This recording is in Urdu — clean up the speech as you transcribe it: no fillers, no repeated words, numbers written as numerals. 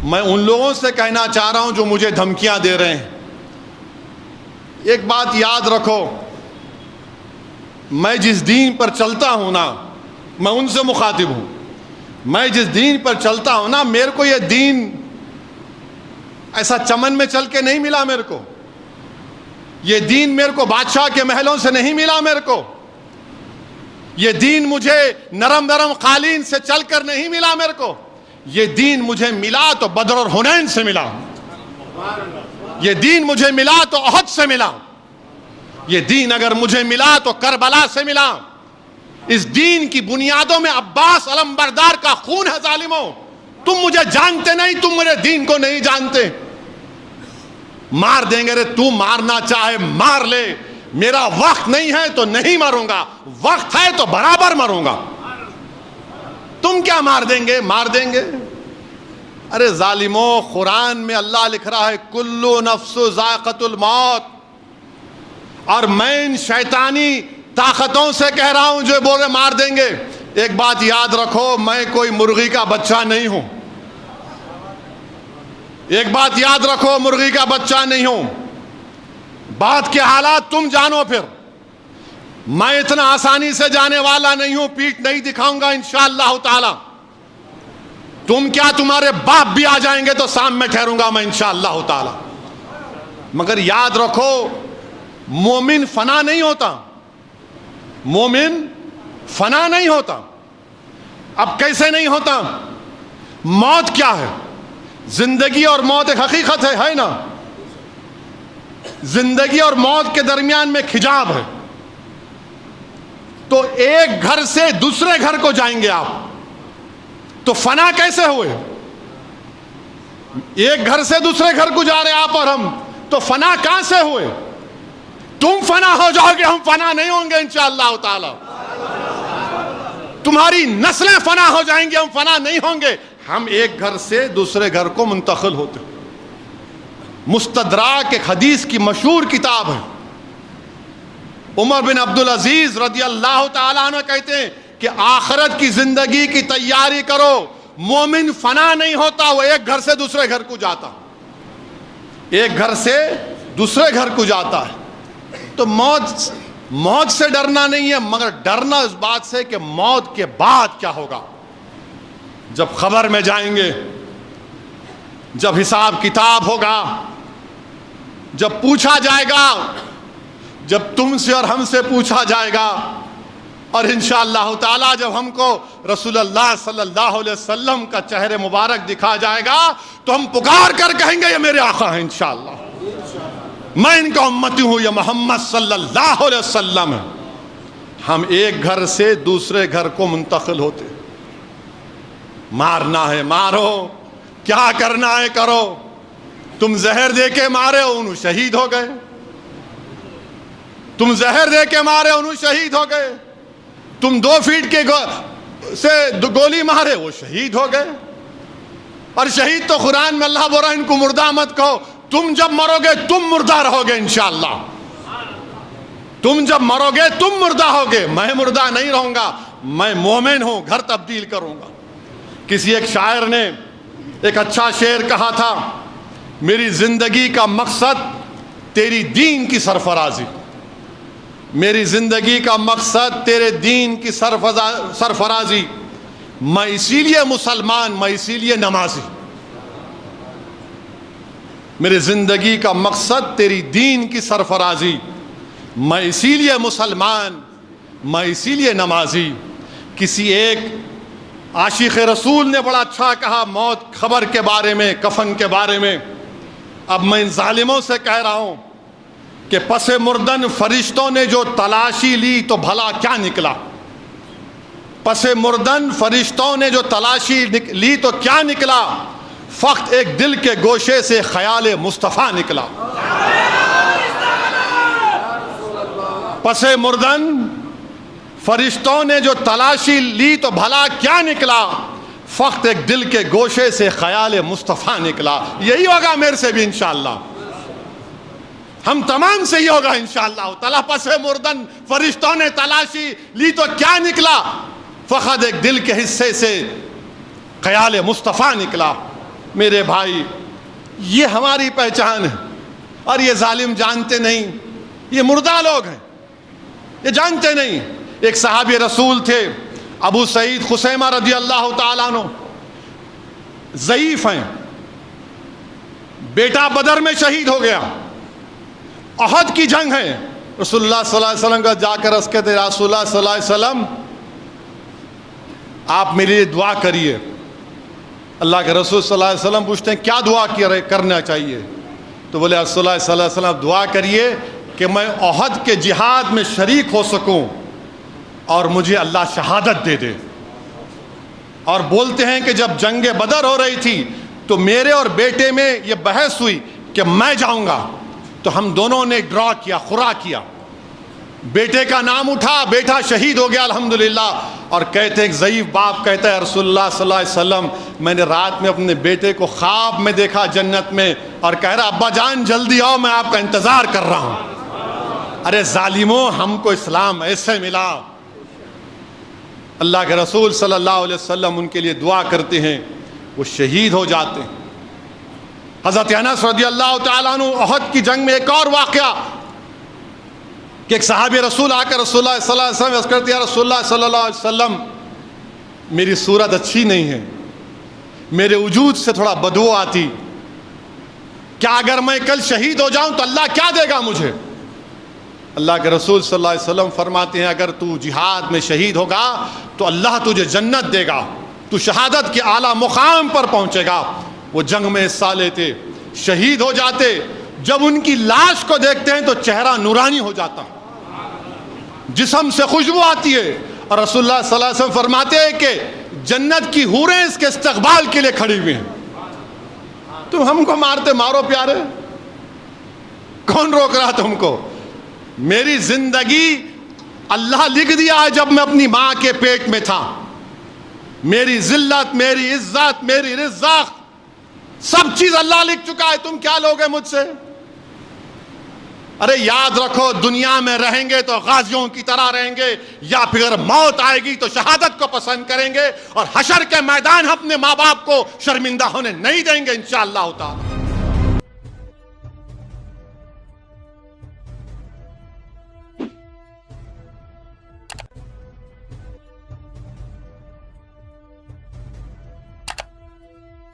میں ان لوگوں سے کہنا چاہ رہا ہوں جو مجھے دھمکیاں دے رہے ہیں، ایک بات یاد رکھو، میں جس دین پر چلتا ہوں نا، میں ان سے مخاطب ہوں، میں جس دین پر چلتا ہوں نا، میرے کو یہ دین ایسا چمن میں چل کے نہیں ملا، میرے کو یہ دین میرے کو بادشاہ کے محلوں سے نہیں ملا، میرے کو یہ دین مجھے نرم نرم قالین سے چل کر نہیں ملا، میرے کو یہ دین مجھے ملا تو بدر اور حنین سے ملا، یہ دین مجھے ملا تو احد سے ملا، یہ دین اگر مجھے ملا تو کربلا سے ملا۔ اس دین کی بنیادوں میں عباس علمبردار کا خون ہے ظالموں، تم مجھے جانتے نہیں، تم میرے دین کو نہیں جانتے۔ مار دیں گے، رے تو مارنا چاہے مار لے، میرا وقت نہیں ہے تو نہیں مروں گا، وقت ہے تو برابر مروں گا۔ تم کیا مار دیں گے؟ مار دیں گے۔ ارے ظالموں، قرآن میں اللہ لکھ رہا ہے کلو نفس ذائقۃ الموت، اور میں ان شیطانی طاقتوں سے کہہ رہا ہوں جو بولے مار دیں گے۔ ایک بات یاد رکھو، میں کوئی مرغی کا بچہ نہیں ہوں، ایک بات یاد رکھو، مرغی کا بچہ نہیں ہوں۔ بات کے حالات تم جانو، پھر میں اتنا آسانی سے جانے والا نہیں ہوں، پیٹھ نہیں دکھاؤں گا انشاءاللہ تعالی۔ تم کیا، تمہارے باپ بھی آ جائیں گے تو سامنے ٹھہروں گا میں انشاءاللہ تعالی۔ مگر یاد رکھو، مومن فنا نہیں ہوتا، مومن فنا نہیں ہوتا۔ اب کیسے نہیں ہوتا؟ موت کیا ہے؟ زندگی اور موت ایک حقیقت ہے نا؟ زندگی اور موت کے درمیان میں ایک حجاب ہے۔ تو ایک گھر سے دوسرے گھر کو جائیں گے آپ، تو فنا کیسے ہوئے؟ ایک گھر سے دوسرے گھر کو جا رہے آپ اور ہم، تو فنا کہاں سے ہوئے؟ تم فنا ہو جاؤ گے، ہم فنا نہیں ہوں گے انشاءاللہ تعالی۔ تمہاری نسلیں فنا ہو جائیں گی، ہم فنا نہیں ہوں گے۔ ہم ایک گھر سے دوسرے گھر کو منتقل ہوتے۔ مستدراک ایک حدیث کی مشہور کتاب ہے۔ عمر بن عبدالعزیز رضی اللہ تعالیٰ عنہ کہتے ہیں کہ آخرت کی زندگی کی تیاری کرو، مومن فنا نہیں ہوتا، وہ ایک گھر سے دوسرے گھر کو جاتا، ایک گھر سے دوسرے گھر کو جاتا ہے۔ تو موت سے ڈرنا نہیں ہے، مگر ڈرنا اس بات سے کہ موت کے بعد کیا ہوگا۔ جب خبر میں جائیں گے، جب حساب کتاب ہوگا، جب پوچھا جائے گا، جب تم سے اور ہم سے پوچھا جائے گا، اور انشاءاللہ تعالی جب ہم کو رسول اللہ صلی اللہ علیہ وسلم کا چہرے مبارک دکھا جائے گا، تو ہم پکار کر کہیں گے یہ میرے آقا ہیں انشاءاللہ، میں ان کا امتی ہوں، یہ محمد صلی اللہ علیہ وسلم ہے۔ ہم ایک گھر سے دوسرے گھر کو منتقل ہوتے۔ مارنا ہے مارو، کیا کرنا ہے کرو۔ تم زہر دے کے مارے انہوں شہید ہو گئے، تم زہر دے کے مارے انہوں شہید ہو گئے، تم 2 فیٹ کے سے گولی مارے وہ شہید ہو گئے۔ اور شہید تو قرآن میں اللہ بول رہا ہے ان کو مردہ مت کہو، تم جب مرو گے تم مردہ رہو گے انشاءاللہ، تم جب مرو گے تم مردہ ہوگے، میں مردہ نہیں رہوں گا، میں مومن ہوں، گھر تبدیل کروں گا۔ کسی ایک شاعر نے ایک اچھا شعر کہا تھا، میری زندگی کا مقصد تیری دین کی سرفرازی، میری زندگی کا مقصد تیرے دین کی سرفرازی، میں اسی لیے مسلمان، میں اسی لیے نمازی، میری زندگی کا مقصد تیری دین کی سرفرازی، میں اسی لیے مسلمان، میں اسی لیے نمازی۔ کسی ایک عاشق رسول نے بڑا اچھا کہا موت خبر کے بارے میں، کفن کے بارے میں۔ اب میں ان ظالموں سے کہہ رہا ہوں کہ پس مردن فرشتوں نے جو تلاشی لی تو بھلا کیا نکلا، پس مردن فرشتوں نے جو تلاشی لی تو کیا نکلا، فقط ایک دل کے گوشے سے خیال مصطفیٰ نکلا۔ پس مردن فرشتوں نے جو تلاشی لی تو بھلا کیا نکلا، فقط ایک دل کے گوشے سے خیال مصطفیٰ نکلا۔ یہی ہوگا میرے سے بھی انشاءاللہ، ہم تمام سے ہی ہوگا انشاءاللہ تعالیٰ۔ پس مردن فرشتوں نے تلاشی لی تو کیا نکلا، فقط ایک دل کے حصے سے خیال مصطفیٰ نکلا۔ میرے بھائی یہ ہماری پہچان ہے، اور یہ ظالم جانتے نہیں، یہ مردہ لوگ ہیں، یہ جانتے نہیں۔ ایک صحابی رسول تھے ابو سعید خثیمہ رضی اللہ تعالیٰ عنہ، ضعیف ہیں، بیٹا بدر میں شہید ہو گیا، احد کی جنگ ہے، رسول اللہ صلی اللہ علیہ وسلم کا جا کر عرض کہتے رسول اللہ صلی اللہ علیہ وسلم آپ میرے لیے دعا کریے۔ اللہ کے رسول صلی اللہ علیہ وسلم پوچھتے ہیں کیا دعا کرنا چاہیے؟ تو بولے رسول اللہ صلی اللہ علیہ وسلم دعا کریے کہ میں احد کے جہاد میں شریک ہو سکوں اور مجھے اللہ شہادت دے دے۔ اور بولتے ہیں کہ جب جنگ بدر ہو رہی تھی تو میرے اور بیٹے میں یہ بحث ہوئی کہ میں جاؤں گا، تو ہم دونوں نے ڈرا کیا، خورا کیا، بیٹے کا نام اٹھا، بیٹا شہید ہو گیا الحمدللہ۔ اور کہتے ہیں ضعیف باپ کہتا ہے رسول اللہ صلی اللہ علیہ وسلم میں نے رات میں اپنے بیٹے کو خواب میں دیکھا جنت میں، اور کہہ رہا ابا جان جلدی آؤ میں آپ کا انتظار کر رہا ہوں۔ ارے ظالموں، ہم کو اسلام ایسے ملا۔ اللہ کے رسول صلی اللہ علیہ وسلم ان کے لیے دعا کرتے ہیں، وہ شہید ہو جاتے ہیں۔ حضرت انس رضی اللہ تعالیٰ عنہ احد کی جنگ میں ایک اور واقعہ کہ ایک صحابی رسول آ کر رسول اللہ صلی اللہ علیہ وسلم عرض کرتے ہیں رسول اللہ صلی اللہ علیہ وسلم میری صورت اچھی نہیں ہے، میرے وجود سے تھوڑا بدبو آتی، کیا اگر میں کل شہید ہو جاؤں تو اللہ کیا دے گا مجھے؟ اللہ کے رسول صلی اللہ علیہ وسلم فرماتے ہیں اگر تو جہاد میں شہید ہوگا تو اللہ تجھے جنت دے گا، تو شہادت کے اعلیٰ مقام پر پہنچے گا۔ وہ جنگ میں حصہ لیتے، شہید ہو جاتے، جب ان کی لاش کو دیکھتے ہیں تو چہرہ نورانی ہو جاتا، جسم سے خوشبو آتی ہے، اور رسول اللہ صلی اللہ علیہ وسلم فرماتے ہیں کہ جنت کی حوریں اس کے استقبال کے لیے کھڑی ہوئی ہیں۔ تم ہم کو مارتے مارو پیارے، کون روک رہا تم کو؟ میری زندگی اللہ لکھ دیا ہے جب میں اپنی ماں کے پیٹ میں تھا، میری ذلت، میری عزت، میری رزق، سب چیز اللہ لکھ چکا ہے، تم کیا لوگے مجھ سے؟ ارے یاد رکھو دنیا میں رہیں گے تو غازیوں کی طرح رہیں گے، یا پھر موت آئے گی تو شہادت کو پسند کریں گے، اور حشر کے میدان اپنے ماں باپ کو شرمندہ ہونے نہیں دیں گے انشاءاللہ تعالی۔